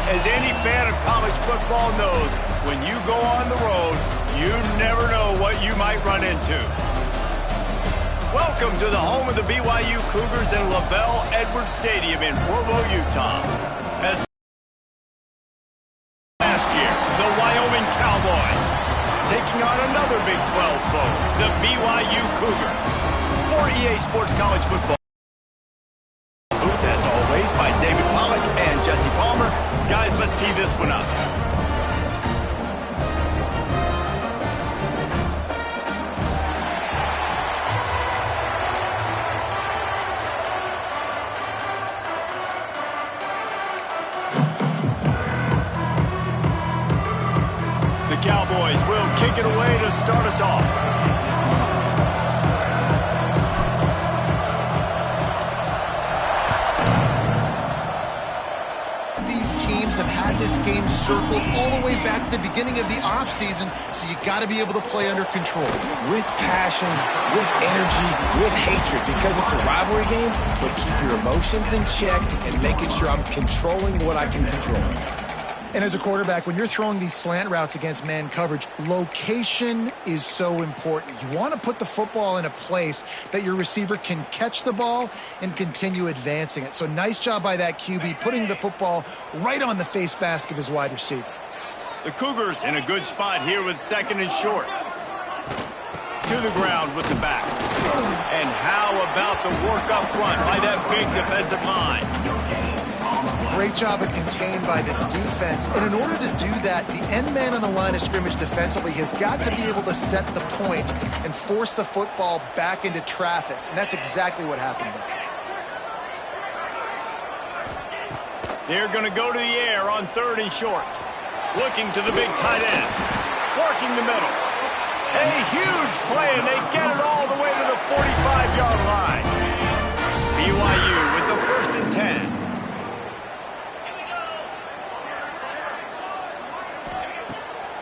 As any fan of college football knows, when you go on the road, you never know what you might run into. Welcome to the home of the BYU Cougars in LaVell Edwards Stadium in Provo, Utah. As last year, the Wyoming Cowboys taking on another Big 12 foe, the BYU Cougars. For EA Sports College Football, as always, by David Pollack and Jesse Palmer. Guys, let's tee this one up. The Cowboys will kick it away to start us off. Have had this game circled all the way back to the beginning of the offseason, so you got to be able to play under control. With passion, with energy, with hatred, because it's a rivalry game, but keep your emotions in check and making sure I'm controlling what I can control. And as a quarterback, when you're throwing these slant routes against man coverage, location is so important. You want to put the football in a place that your receiver can catch the ball and continue advancing it. So nice job by that QB, putting the football right on the face mask of his wide receiver. The Cougars in a good spot here with second and short. To the ground with the back. And how about the work up front by that big defensive line? Great job of contained by this defense. And in order to do that, the end man on the line of scrimmage defensively has got to be able to set the point and force the football back into traffic. And that's exactly what happened there. They're going to go to the air on third and short. Looking to the big tight end. Working the middle. A huge play, and they get it all the way to the 45-yard line. BYU with the 1st and 10.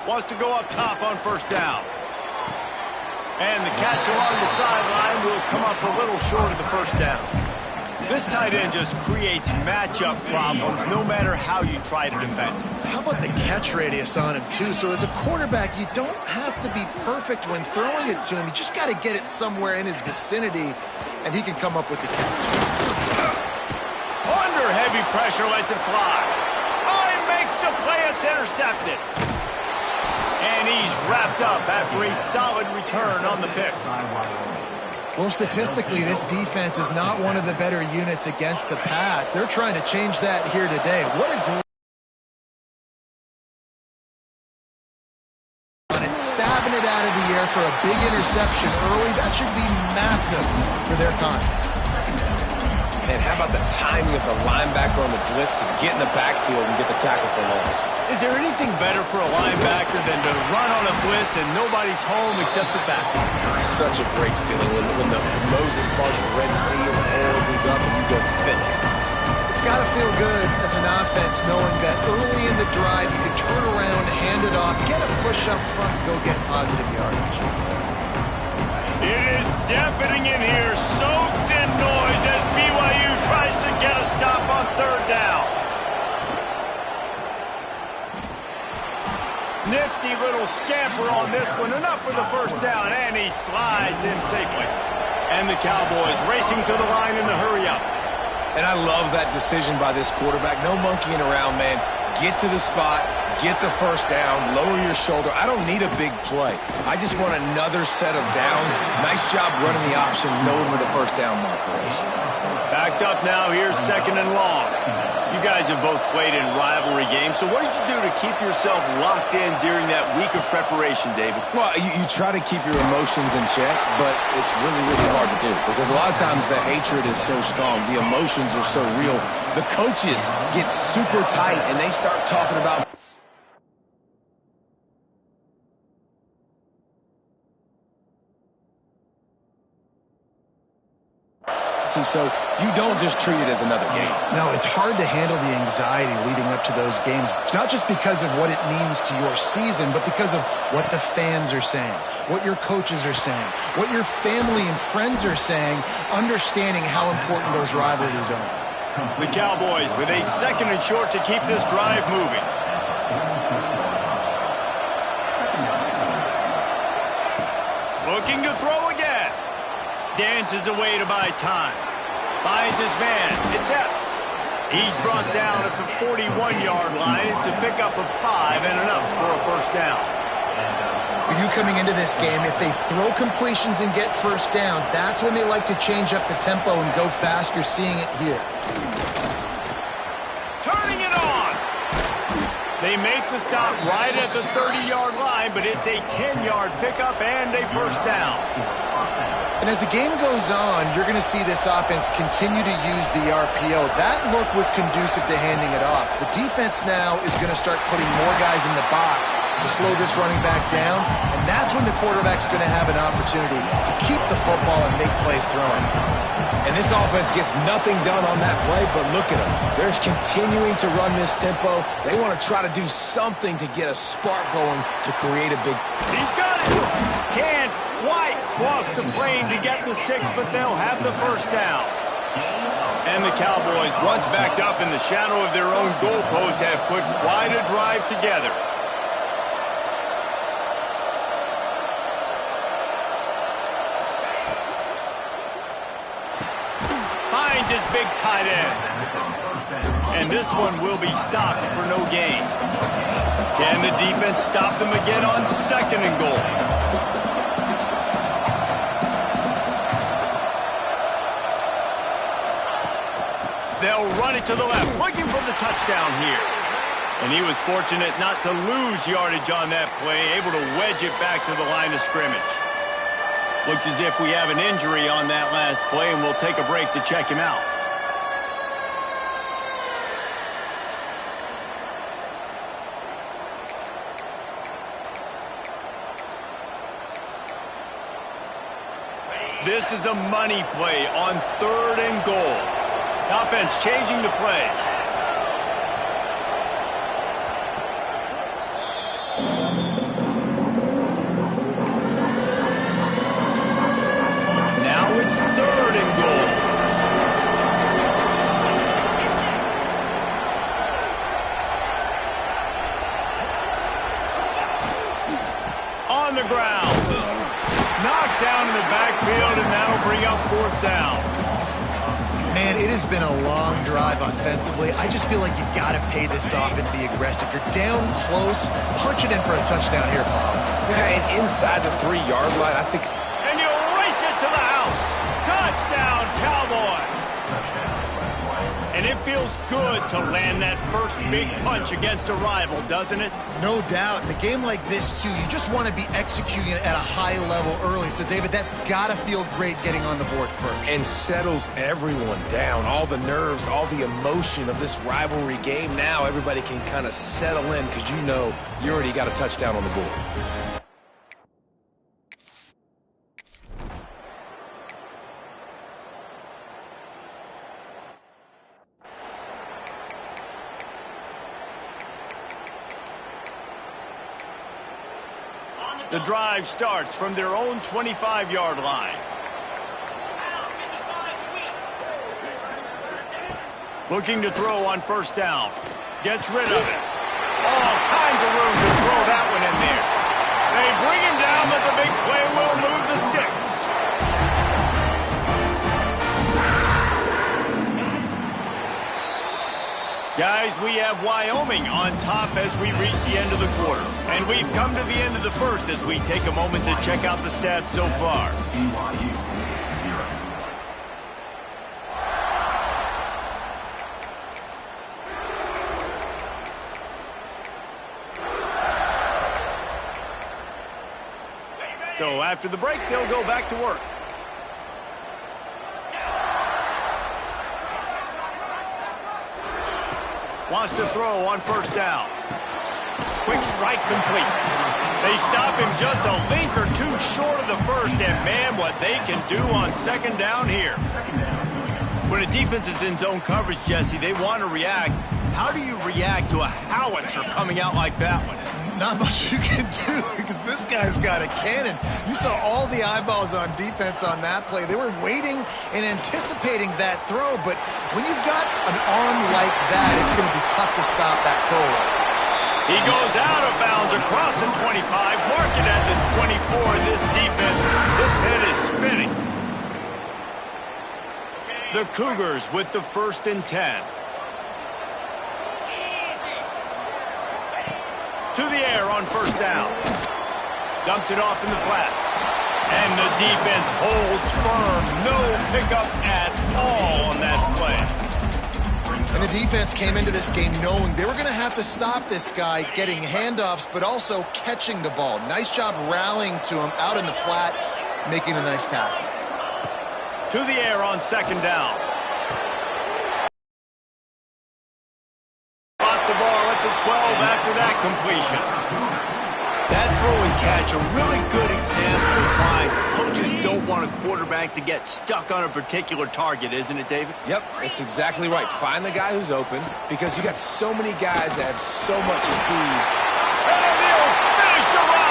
Wants to go up top on first down. And the catch along the sideline will come up a little short of the first down. This tight end just creates matchup problems no matter how you try to defend. How about the catch radius on him, too? So as a quarterback, you don't have to be perfect when throwing it to him. You just got to get it somewhere in his vicinity, and he can come up with the catch. Under heavy pressure, lets it fly. Oh, he makes the play. It's intercepted. And he's wrapped up after a solid return on the pick. Well, statistically, this defense is not one of the better units against the pass. They're trying to change that here today. What a great... And stabbing it out of the air for a big interception early. That should be massive for their confidence. And how about the timing of the linebacker on the blitz to get in the backfield and get the tackle for loss? Is there anything better for a linebacker than to run on a blitz and nobody's home except the back? Such a great feeling when the Moses parts the Red Sea and the hole opens up and you go Philly. It's got to feel good as an offense knowing that early in the drive you can turn around, hand it off, get a push up front, go get positive yardage. It is deafening in here, soaked in noise as BYU tries to get a stop on third down. Nifty little scamper on this one, enough for the first down, and he slides in safely. And the Cowboys racing to the line in the hurry up. And I love that decision by this quarterback. No monkeying around, man. Get to the spot, get the first down, lower your shoulder. I don't need a big play. I just want another set of downs. Nice job running the option, knowing where the first down marker is. Backed up now, here's second and long. You guys have both played in rivalry games, so what did you do to keep yourself locked in during that week of preparation, David? Well, you try to keep your emotions in check, but it's really, really hard to do because a lot of times the hatred is so strong, the emotions are so real. The coaches get super tight, and they start talking about... So you don't just treat it as another game. No, it's hard to handle the anxiety leading up to those games, not just because of what it means to your season, but because of what the fans are saying, what your coaches are saying, what your family and friends are saying, understanding how important those rivalries are. The Cowboys with a 2nd and short to keep this drive moving. Looking to throw again. Dances away to buy time. Finds his man. It's Epps. He's brought down at the 41-yard line. It's a pickup of 5 and enough for a first down. For you coming into this game, if they throw completions and get first downs, that's when they like to change up the tempo and go fast. You're seeing it here. Turning it on. They make the stop right at the 30-yard line, but it's a 10-yard pickup and a first down. And as the game goes on, you're going to see this offense continue to use the RPO. That look was conducive to handing it off. The defense now is going to start putting more guys in the box to slow this running back down, and that's when the quarterback's going to have an opportunity to keep the football and make plays throwing. And this offense gets nothing done on that play, but look at them. They're continuing to run this tempo. They want to try to do something to get a spark going to create a big... He's got it. Can't quite cross the plane to get the 6, but they'll have the first down. And the Cowboys, once backed up in the shadow of their own goalpost, have put quite a drive together. Finds his big tight end. And this one will be stopped for no gain. Can the defense stop them again on 2nd and goal? They'll run it to the left, looking for the touchdown here. And he was fortunate not to lose yardage on that play, able to wedge it back to the line of scrimmage. Looks as if we have an injury on that last play, and we'll take a break to check him out. This is a money play on 3rd and goal. Offense changing the play. Now it's 3rd and goal. On the ground. Knocked down in the backfield, and that'll bring up 4th down. Man, it has been a long drive offensively. I just feel like you've got to pay this off and be aggressive. You're down close. Punch it in for a touchdown here, Paul. Yeah, and inside the 3-yard line, I think... And you race it to the house. Touchdown, Cowboys. And it feels good to land that first big punch against a rival, doesn't it? No doubt. In a game like this, too, you just want to be executing it at a high level early. So, David, that's got to feel great getting on the board first. And settles everyone down. All the nerves, all the emotion of this rivalry game. Now everybody can kind of settle in because you know you already got a touchdown on the board. The drive starts from their own 25-yard line. Looking to throw on 1st down. Gets rid of it. All kinds of room to throw that one in there. They bring him down, but the big play will move the sticks. Guys, we have Wyoming on top as we reach the end of the quarter. And we've come to the end of the first as we take a moment to check out the stats so far. So after the break, they'll go back to work. Wants to throw on 1st down. Quick strike complete. They stop him just a link or 2 short of the first, and man, what they can do on 2nd down here. When a defense is in zone coverage, Jesse, they want to react. How do you react to a howitzer coming out like that one? Not much you can do because this guy's got a cannon. You saw all the eyeballs on defense on that play. They were waiting and anticipating that throw, but when you've got an arm like that, it's going to be tough to stop that throwaway. He goes out of bounds across the 25, mark it at the 24, and this defense, its head is spinning. The Cougars with the 1st and 10. To the air on 1st down. Dumps it off in the flats. And the defense holds firm. No pickup at all on that play. And the defense came into this game knowing they were going to have to stop this guy getting handoffs, but also catching the ball. Nice job rallying to him out in the flat, making a nice tackle. To the air on 2nd down. Got the ball at the 12 after that completion. That throw and catch, a really good example of why coaches don't want a quarterback to get stuck on a particular target, isn't it, David? Yep, it's exactly right. Find the guy who's open because you got so many guys that have so much speed. And they'll finish the run.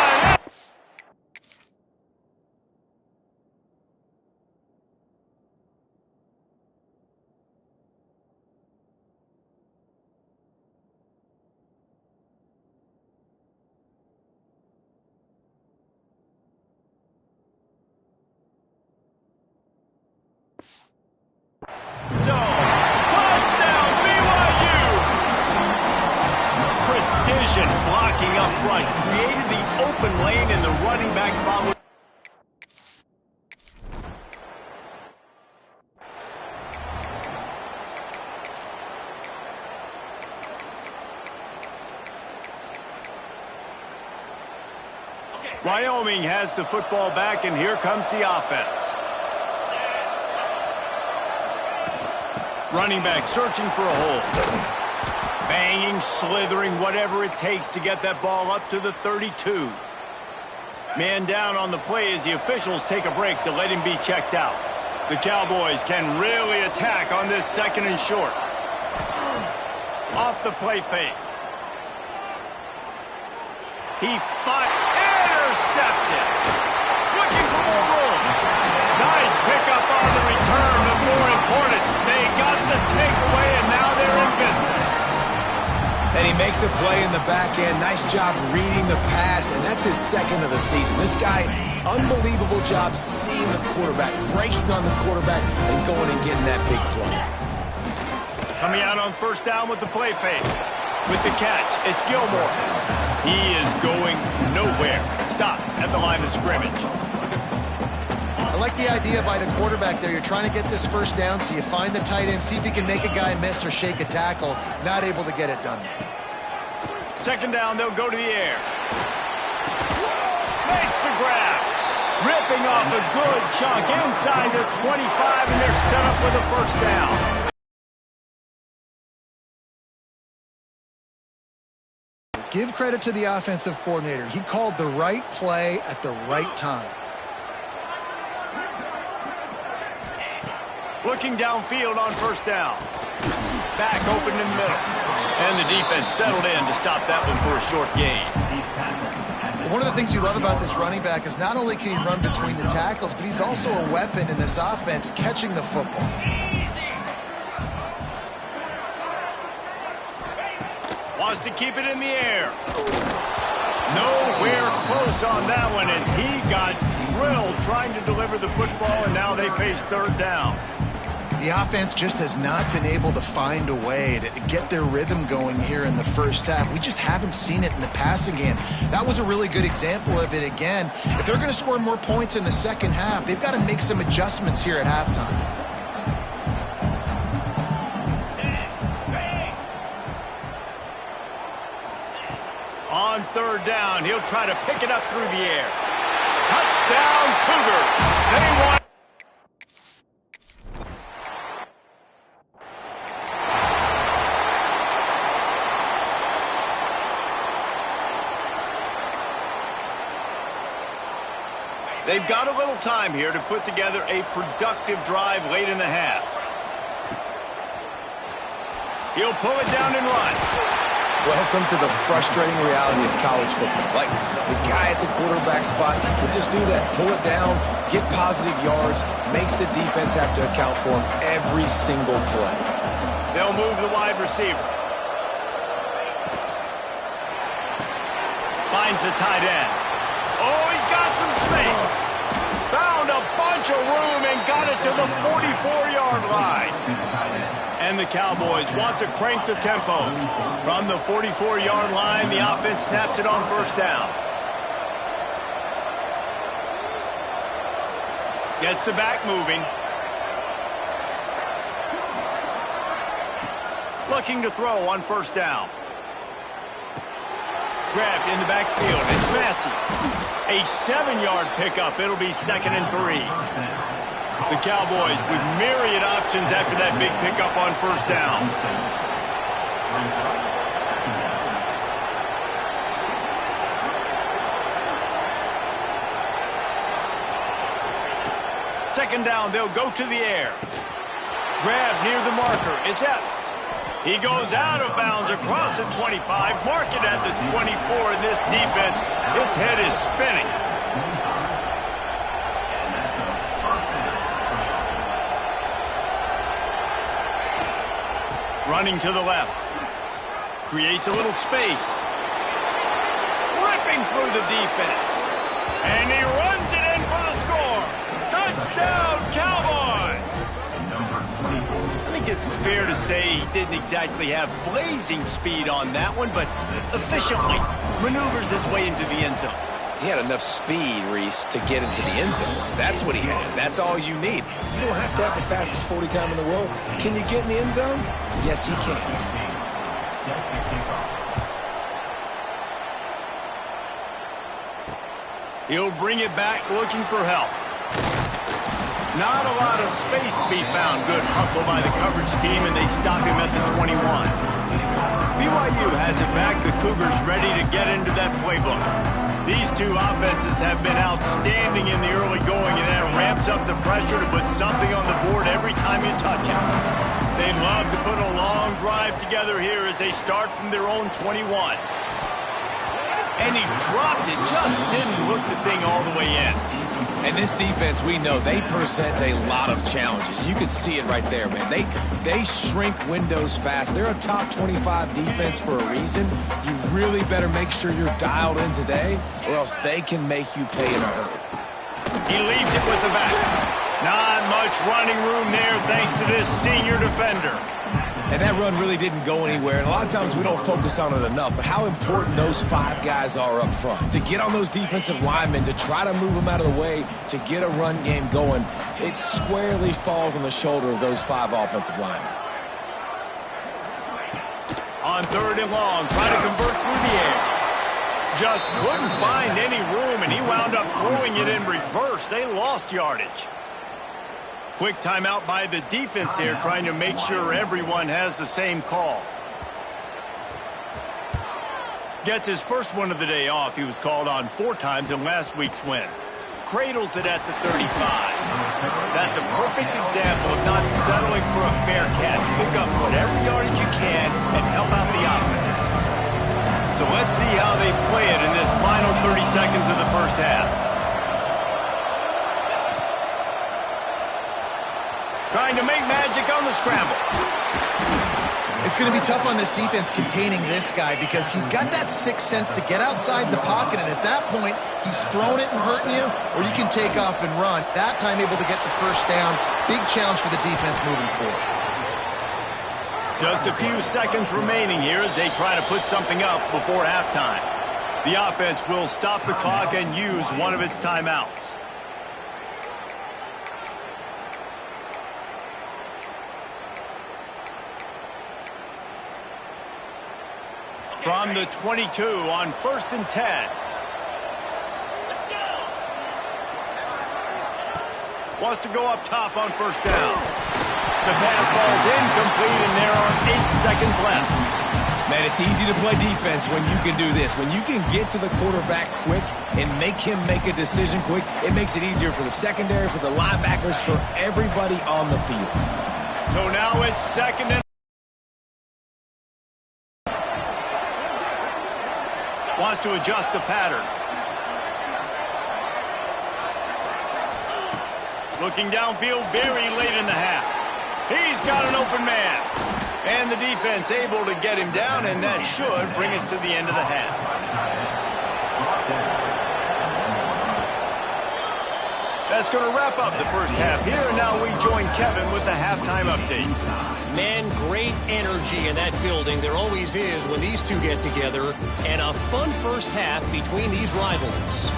So, touchdown BYU! Precision blocking up front, created the open lane and the running back followed. Wyoming has the football back, and here comes the offense. Running back searching for a hole. Banging, slithering, whatever it takes to get that ball up to the 32. Man down on the play as the officials take a break to let him be checked out. The Cowboys can really attack on this 2nd and short. Off the play fake. He fired. Intercepted. Looking for more room. Nice pickup on the return, but more important, they got the takeaway, and now they're in business. And he makes a play in the back end. Nice job reading the pass, and that's his 2nd of the season. This guy, unbelievable job seeing the quarterback, breaking on the quarterback, and going and getting that big play. Coming out on 1st down with the play fake. With the catch, it's Gilmore. He is going nowhere. Stop at the line of scrimmage. I like the idea by the quarterback there. You're trying to get this 1st down, so you find the tight end, see if he can make a guy miss or shake a tackle. Not able to get it done. 2nd down, they'll go to the air. Makes the grab. Ripping off a good chunk inside the 25, and they're set up with a 1st down. Give credit to the offensive coordinator. He called the right play at the right time. Looking downfield on 1st down. Back open in the middle. And the defense settled in to stop that one for a short gain. One of the things you love about this running back is not only can he run between the tackles, but he's also a weapon in this offense catching the football. Wants to keep it in the air. Nowhere close on that one as he got drilled trying to deliver the football, and now they face 3rd down. The offense just has not been able to find a way to get their rhythm going here in the 1st half. We just haven't seen it in the passing game. That was a really good example of it again. If they're going to score more points in the 2nd half, they've got to make some adjustments here at halftime. On 3rd down, he'll try to pick it up through the air. Touchdown, Cougars. They want. They've got a little time here to put together a productive drive late in the half. He'll pull it down and run. Welcome to the frustrating reality of college football. Like, the guy at the quarterback spot will just do that. Pull it down, get positive yards, makes the defense have to account for him every single play. They'll move the wide receiver. Finds the tight end. Oh, he's got some space. Found a bunch of room and got it to the 44-yard line. And the Cowboys want to crank the tempo. From the 44-yard line, the offense snaps it on first down. Gets the back moving. Looking to throw on first down. Grabbed in the backfield. It's Massey. A 7-yard pickup. It'll be 2nd and 3. The Cowboys with myriad options after that big pickup on first down. Second down, they'll go to the air. Grab near the marker. It's Epps. He goes out of bounds across the 25, mark it at the 24 in this defense. Its head is spinning. Running to the left. Creates a little space. Ripping through the defense. And he runs it in for the score. Touchdown, Cowboys! I think it's fair to say he didn't exactly have blazing speed on that one, but efficiently maneuvers his way into the end zone. He had enough speed, Reese, to get into the end zone. That's what he had. That's all you need. You don't have to have the fastest 40 time in the world. Can you get in the end zone? Yes, he can. He'll bring it back looking for help. Not a lot of space to be found. Good hustle by the coverage team, and they stop him at the 21. BYU has it back. The Cougars ready to get into that playbook. These two offenses have been outstanding in the early going, and that ramps up the pressure to put something on the board every time you touch it. They'd love to put a long drive together here as they start from their own 21. And he dropped it, just didn't hook the thing all the way in. And this defense, we know, they present a lot of challenges. You can see it right there, man. They shrink windows fast. They're a top 25 defense for a reason. You really better make sure you're dialed in today, or else they can make you pay in a hurry. He leaves it with the back. Not much running room there thanks to this senior defender. And that run really didn't go anywhere. And a lot of times we don't focus on it enough, but how important those 5 guys are up front. To get on those defensive linemen, to try to move them out of the way, to get a run game going, it squarely falls on the shoulder of those 5 offensive linemen. On 3rd and long, try to convert through the air. Just couldn't find any room, and he wound up throwing it in reverse. They lost yardage. Quick timeout by the defense there, trying to make sure everyone has the same call. Gets his first one of the day off. He was called on 4 times in last week's win. Cradles it at the 35. That's a perfect example of not settling for a fair catch. Pick up whatever yardage you can and help out the offense. So let's see how they play it in this final 30 seconds of the first half. Trying to make magic on the scramble. It's going to be tough on this defense containing this guy because he's got that sixth sense to get outside the pocket, and at that point, he's throwing it and hurting you, or you can take off and run. That time able to get the first down. Big challenge for the defense moving forward. Just a few seconds remaining here as they try to put something up before halftime. The offense will stop the clock and use one of its timeouts. From the 22 on 1st and 10. Wants to go up top on first down. The pass falls incomplete, and there are 8 seconds left. Man, it's easy to play defense when you can do this. When you can get to the quarterback quick and make him make a decision quick, it makes it easier for the secondary, for the linebackers, for everybody on the field. So now it's 2nd and Wants to adjust the pattern. Looking downfield very late in the half. He's got an open man. And the defense able to get him down, and that should bring us to the end of the half. That's going to wrap up the first half here, and now we join Kevin with the halftime update. Man, great energy in that building. There always is when these two get together, and a fun first half between these rivals.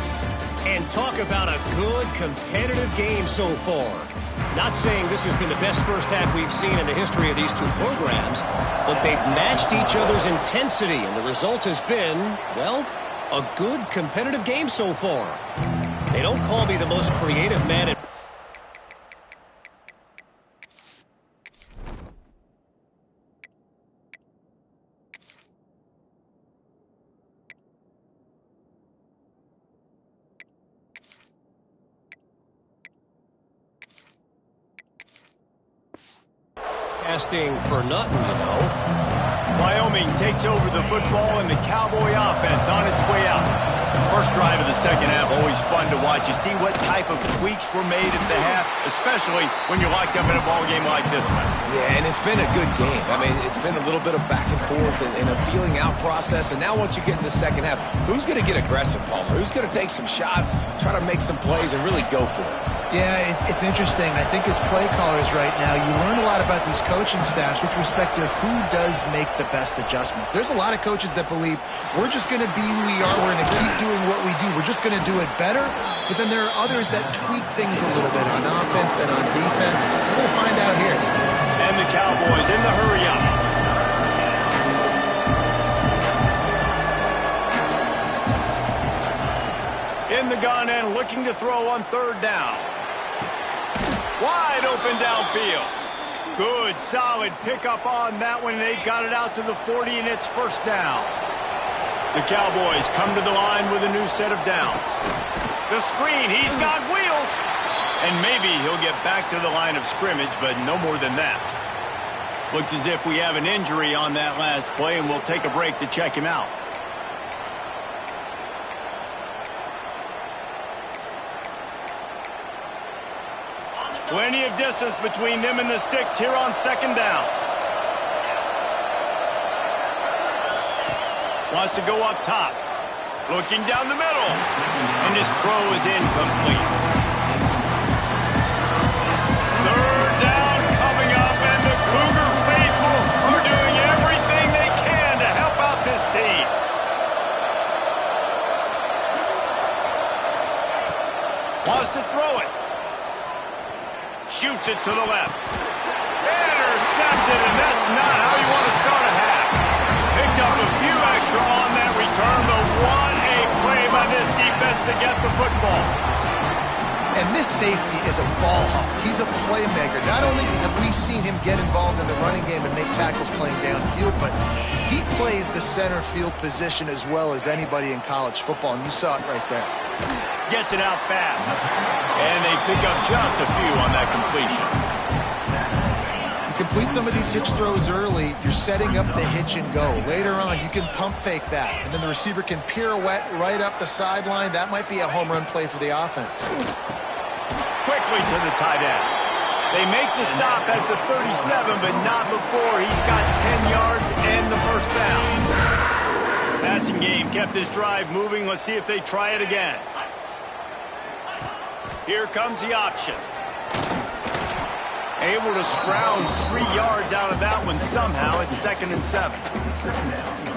And talk about a good competitive game so far. Not saying this has been the best first half we've seen in the history of these two programs, but they've matched each other's intensity, and the result has been, well, a good competitive game so far. They don't call me the most creative man in casting for nothing, you know. Wyoming takes over the football, and the Cowboy offense on its way out. First drive of the second half, always fun to watch. You see what type of tweaks were made at the half, especially when you're locked up in a ball game like this one. Yeah, and it's been a good game. I mean, it's been a little bit of back and forth and a feeling out process. And now once you get in the second half, who's going to get aggressive, Palmer? Who's going to take some shots, try to make some plays, and really go for it? Yeah, it's interesting. I think as play callers right now, you learn a lot about these coaching staffs with respect to who does make the best adjustments. There's a lot of coaches that believe we're just going to be who we are. We're going to keep doing what we do. We're just going to do it better. But then there are others that tweak things a little bit on offense and on defense. We'll find out here. And the Cowboys in the hurry up. In the gun and looking to throw on third down. Wide open downfield. Good, solid pickup on that one. They've got it out to the 40, and it's first down. The Cowboys come to the line with a new set of downs. The screen, he's got wheels. And maybe he'll get back to the line of scrimmage, but no more than that. Looks as if we have an injury on that last play, and we'll take a break to check him out. Plenty of distance between them and the sticks here on second down. Wants to go up top. Looking down the middle. And his throw is incomplete. Third down coming up, and the Cougar faithful are doing everything they can to help out this team. Wants to throw it. Shoots it to the left. Intercepted, and that's not how you want to start a half. Picked up a few extra on that return, but what a play by this defense to get the football. And this safety is a ball hawk. He's a playmaker. Not only have we seen him get involved in the running game and make tackles playing downfield, but he plays the center field position as well as anybody in college football, and you saw it right there. Gets it out fast. And they pick up just a few on that completion. You complete some of these hitch throws early, you're setting up the hitch and go. Later on, you can pump fake that, and then the receiver can pirouette right up the sideline. That might be a home run play for the offense. Quickly to the tight end. They make the stop at the 37, but not before he's got 10 yards and the first down. Passing game kept this drive moving. Let's see if they try it again. Here comes the option. Able to scrounge 3 yards out of that one somehow. It's 2nd and 7.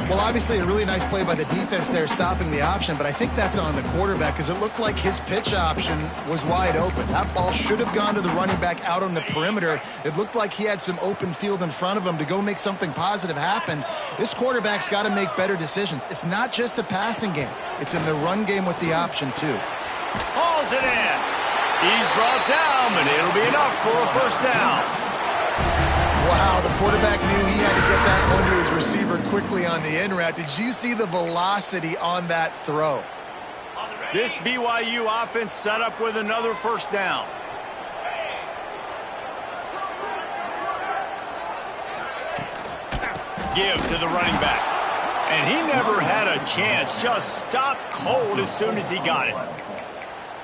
Well, obviously a really nice play by the defense there stopping the option, but I think that's on the quarterback because it looked like his pitch option was wide open. That ball should have gone to the running back out on the perimeter. It looked like he had some open field in front of him to go make something positive happen. This quarterback's got to make better decisions. It's not just the passing game. It's in the run game with the option, too. Hauls it in. He's brought down, but it'll be enough for a first down. Wow, the quarterback knew he had to get that one to his receiver quickly on the in route. Did you see the velocity on that throw? This BYU offense set up with another first down. Give to the running back. And he never had a chance. Just stopped cold as soon as he got it.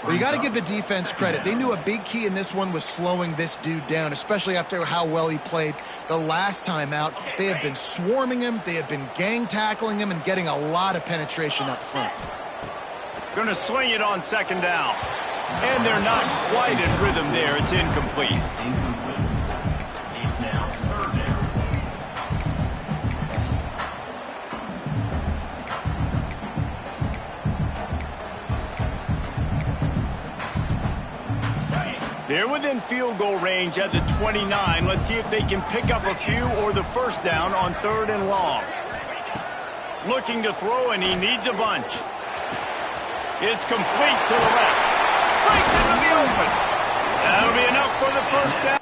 Well, you got to give the defense credit. They knew a big key in this one was slowing this dude down, especially after how well he played the last time out. They have been swarming him. They have been gang tackling him and getting a lot of penetration up front. Going to swing it on second down. And they're not quite in rhythm there. It's incomplete. They're within field goal range at the 29. Let's see if they can pick up a few or the first down on 3rd and long. Looking to throw, and he needs a bunch. It's complete to the left. Breaks into the open. That'll be enough for the first down.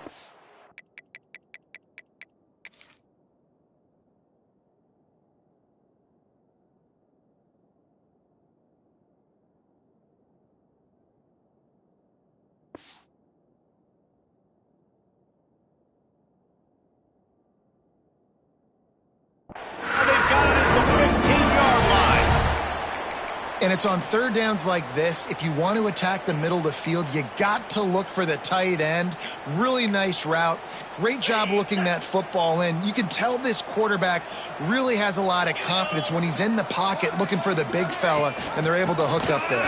And it's on 3rd downs like this. If you want to attack the middle of the field, you got to look for the tight end. Really nice route. Great job looking that football in. You can tell this quarterback really has a lot of confidence when he's in the pocket looking for the big fella, and they're able to hook up there.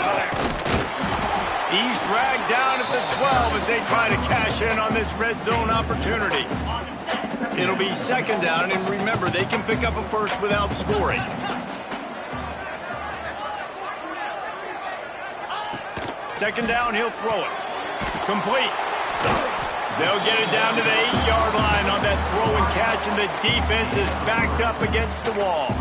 He's dragged down at the 12 as they try to cash in on this red zone opportunity. It'll be 2nd down, and remember, they can pick up a first without scoring. Second down, he'll throw it. Complete. They'll get it down to the 8-yard line on that throw and catch, and the defense is backed up against the wall.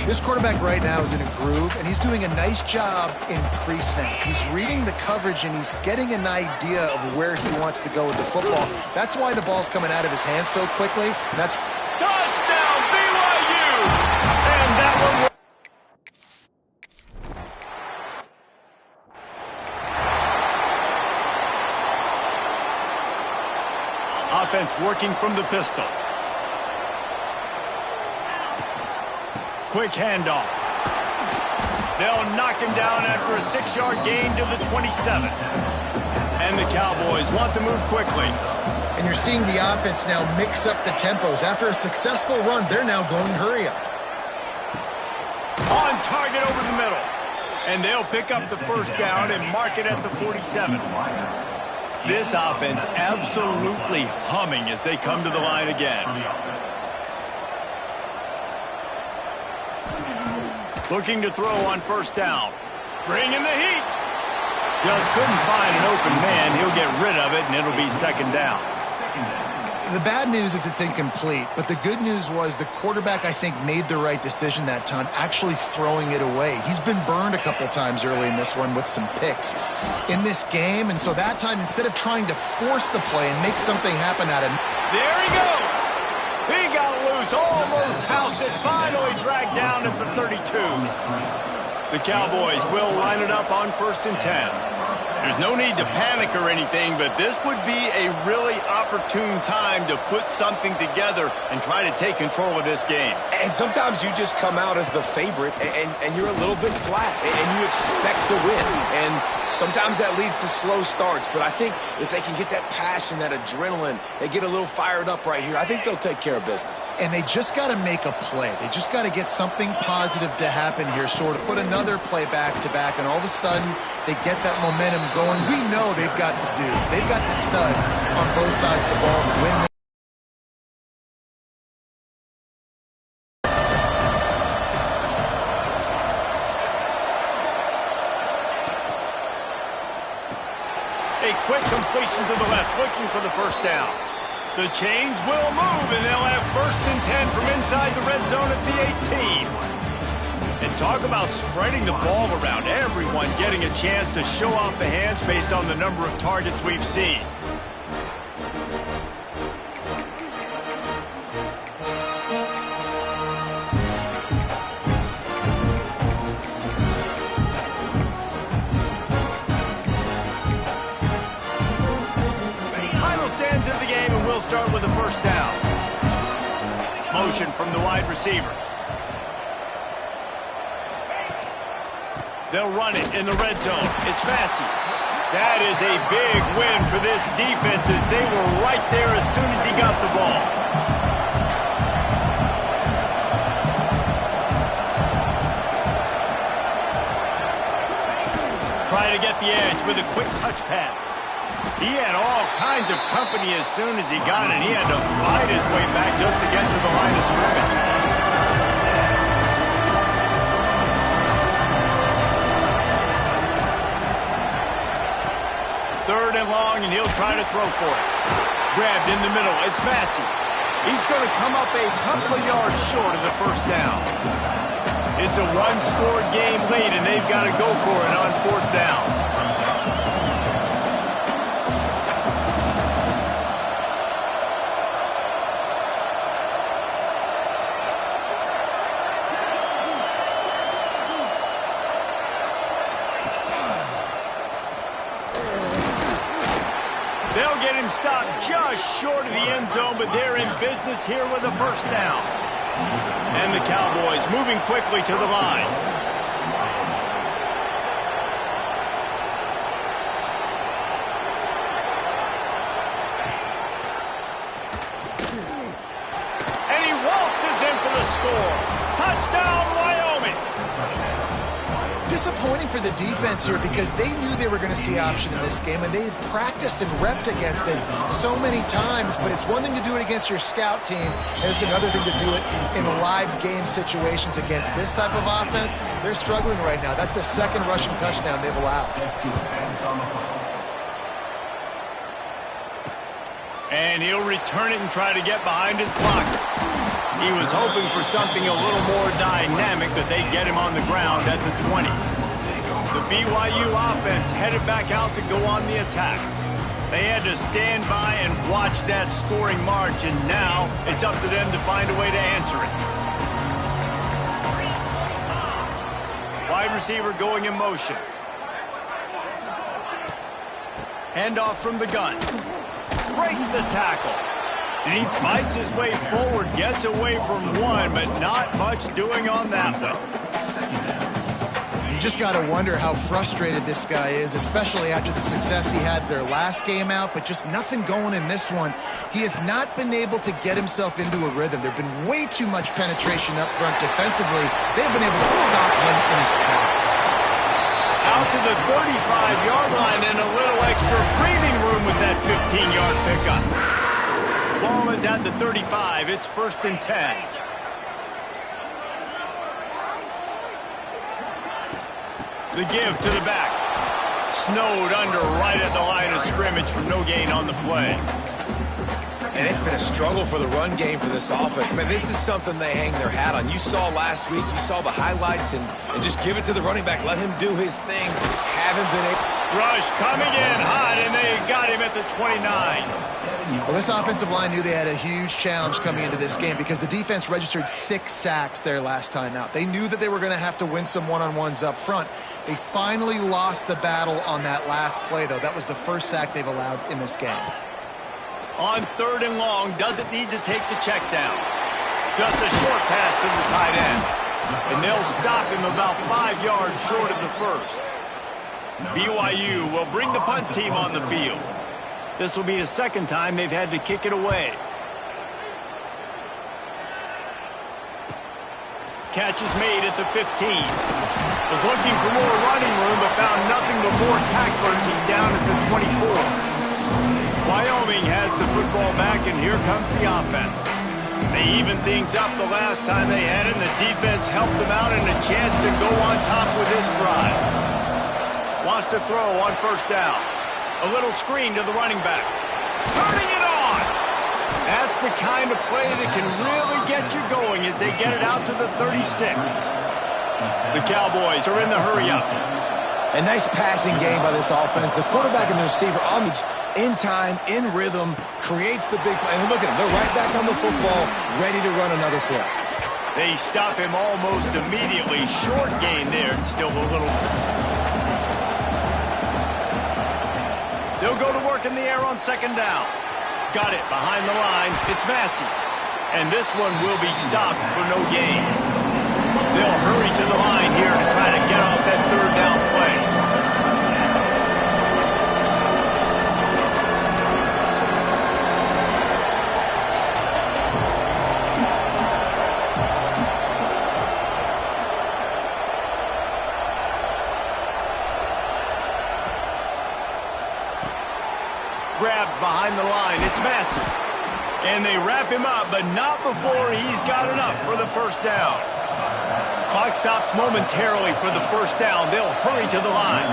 This quarterback right now is in a groove, and he's doing a nice job in pre-snap. He's reading the coverage, and he's getting an idea of where he wants to go with the football. That's why the ball's coming out of his hands so quickly, and that's... Touchdown, BYU! And that one... Offense working from the pistol. Quick handoff. They'll knock him down after a 6-yard gain to the 27. And the Cowboys want to move quickly. And you're seeing the offense now mix up the tempos. After a successful run, they're now going hurry up. On target over the middle. And they'll pick up the first down and mark it at the 47. This offense absolutely humming as they come to the line again. Looking to throw on first down. Bringing the heat. Just couldn't find an open man. He'll get rid of it, and it'll be 2nd down. The bad news is it's incomplete, but the good news was the quarterback, I think, made the right decision that time, actually throwing it away. He's been burned a couple times early in this one with some picks in this game, and so that time, instead of trying to force the play and make something happen out of it. There he goes! He got loose, almost housed it, finally dragged down at the 32. The Cowboys will line it up on 1st and 10. There's no need to panic or anything, but this would be a really opportune time to put something together and try to take control of this game. And sometimes you just come out as the favorite, and you're a little bit flat, and you expect to win. And sometimes that leads to slow starts, but I think if they can get that passion, that adrenaline, they get a little fired up right here, I think they'll take care of business. And they just got to make a play. They just got to get something positive to happen here, sort of put another play back-to-back, and all of a sudden they get that momentum going. We know they've got the dudes. They've got the studs on both sides of the ball to win this. A quick completion to the left, looking for the first down. The chains will move, and they'll have 1st and 10 from inside the red zone at the 18. And talk about spreading the ball around. Everyone getting a chance to show off the hands based on the number of targets we've seen. Start with the first down. Motion from the wide receiver. They'll run it in the red zone. It's Massey. That is a big win for this defense as they were right there as soon as he got the ball. Try to get the edge with a quick touch pass. He had all kinds of company as soon as he got it. He had to fight his way back just to get to the line of scrimmage. Third and long, and he'll try to throw for it. Grabbed in the middle. It's Massey. He's going to come up a couple of yards short of the first down. It's a one-score game late, and they've got to go for it on fourth down. They'll get him stopped just short of the end zone, but they're in business here with a first down. And the Cowboys moving quickly to the line. And he waltzes in for the score. Touchdown, Wyoming. Disappointing for the defense here because they knew they were going to see option in this game, and they had practiced and repped against it so many times, but it's one thing to do it against your scout team, and it's another thing to do it in live game situations against this type of offense. They're struggling right now. That's the second rushing touchdown they've allowed. And he'll return it and try to get behind his blockers. He was hoping for something a little more dynamic, that they'd get him on the ground at the 20. The BYU offense headed back out to go on the attack. They had to stand by and watch that scoring march, and now it's up to them to find a way to answer it. Wide receiver going in motion. Handoff from the gun. Breaks the tackle. And he fights his way forward, gets away from one, but not much doing on that one. You just got to wonder how frustrated this guy is, especially after the success he had their last game out, but just nothing going in this one. He has not been able to get himself into a rhythm. There have been way too much penetration up front defensively. They've been able to stop him in his tracks. Out to the 35-yard line and a little extra breathing room with that 15-yard pickup. Ball is at the 35. It's 1st and 10. The give to the back. Snowed under right at the line of scrimmage for no gain on the play. And it's been a struggle for the run game for this offense. Man, this is something they hang their hat on. You saw last week, you saw the highlights, and just give it to the running back. Let him do his thing. Haven't been able... Rush coming in hot, and they got him at the 29. Well, this offensive line knew they had a huge challenge coming into this game because the defense registered 6 sacks their last time out. They knew that they were going to have to win some one-on-ones up front. They finally lost the battle on that last play, though. That was the first sack they've allowed in this game. On 3rd and long, doesn't need to take the check down. Just a short pass to the tight end. And they'll stop him about 5 yards short of the first. BYU will bring the punt team on the field. This will be the second time they've had to kick it away. Catch is made at the 15. Was looking for more running room, but found nothing but more tacklers. He's down at the 24. Wyoming has the football back, and here comes the offense. They evened things up the last time they had it, and the defense helped them out, and a chance to go on top with this drive. Wants to throw on 1st down. A little screen to the running back. Turning it on! That's the kind of play that can really get you going as they get it out to the 36. The Cowboys are in the hurry-up. A nice passing game by this offense. The quarterback and the receiver on each in time, in rhythm, creates the big play. And look at them. They're right back on the football, ready to run another play. They stop him almost immediately. Short gain there. Still a little... They'll go to work in the air on 2nd down. Got it behind the line. It's Massey. And this one will be stopped for no gain. They'll hurry to the line here to try to get off that third down play. Grabbed behind the line. It's Massey. And they wrap him up, but not before he's got enough for the first down. Clock stops momentarily for the first down. They'll hurry to the line.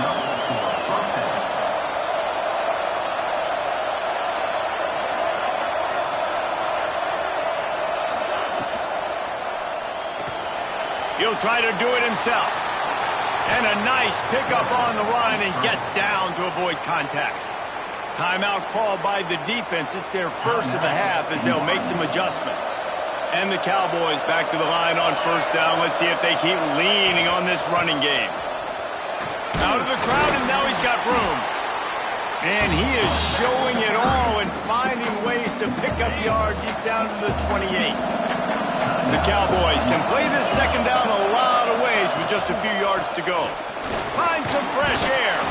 He'll try to do it himself. And a nice pickup on the run and gets down to avoid contact. Timeout called by the defense. It's their first of the half as they'll make some adjustments. And the Cowboys back to the line on first down. Let's see if they keep leaning on this running game. Out of the crowd, and now he's got room. And he is showing it all and finding ways to pick up yards. He's down to the 28. The Cowboys can play this second down a lot of ways with just a few yards to go. Find some fresh air.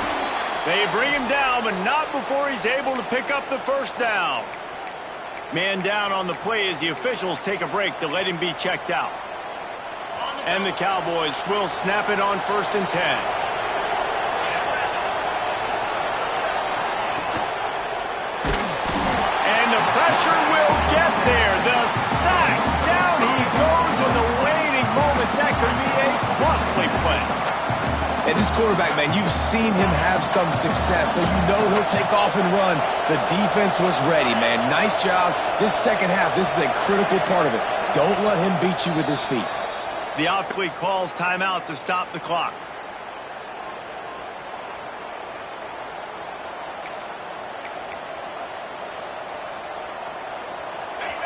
They bring him down, but not before he's able to pick up the first down. Man down on the play as the officials take a break to let him be checked out. And the Cowboys will snap it on 1st and 10. And the pressure will get there. The sack. Down he goes in the waning moments. That could be a costly play. And this quarterback, man, you've seen him have some success, so you know he'll take off and run. The defense was ready, man. Nice job. This second half, this is a critical part of it. Don't let him beat you with his feet. The offense calls timeout to stop the clock.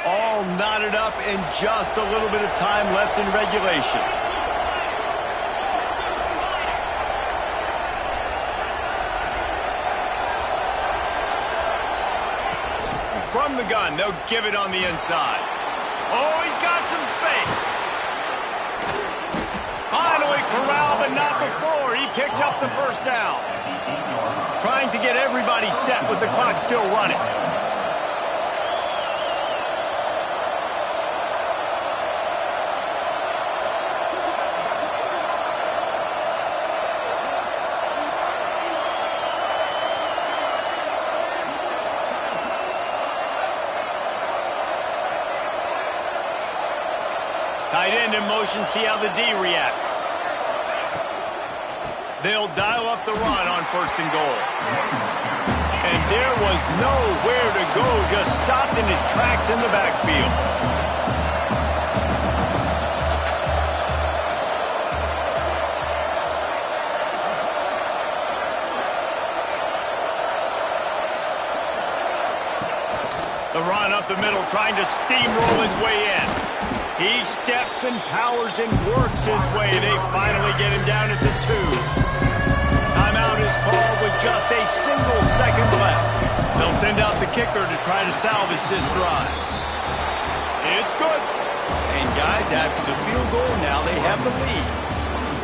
All knotted up and just a little bit of time left in regulation. From the gun, they'll give it on the inside. Oh, he's got some space. Finally corralled, but not before. He picked up the first down. Trying to get everybody set with the clock still running. Tight end in motion, see how the D reacts. They'll dial up the run on 1st and goal. And there was nowhere to go, just stopped in his tracks in the backfield. The run up the middle, trying to steamroll his way in. He steps and powers and works his way. They finally get him down at the 2. Timeout is called with just a single second left. They'll send out the kicker to try to salvage this drive. It's good. And guys, after the field goal, now they have the lead.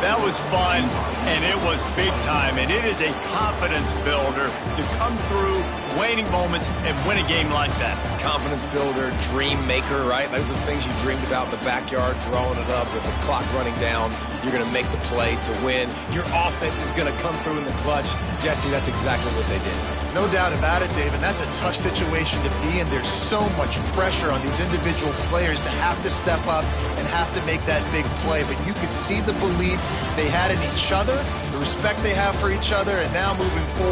That was fun, and it was big time. And it is a confidence builder to come through waning moments and win a game like that. Confidence builder, dream maker, right? Those are the things you dreamed about in the backyard, drawing it up with the clock running down. You're going to make the play to win. Your offense is going to come through in the clutch. Jesse, that's exactly what they did. No doubt about it, Dave, and that's a tough situation to be in. There's so much pressure on these individual players to have to step up and have to make that big play. But you could see the belief they had in each other, the respect they have for each other, and now moving forward,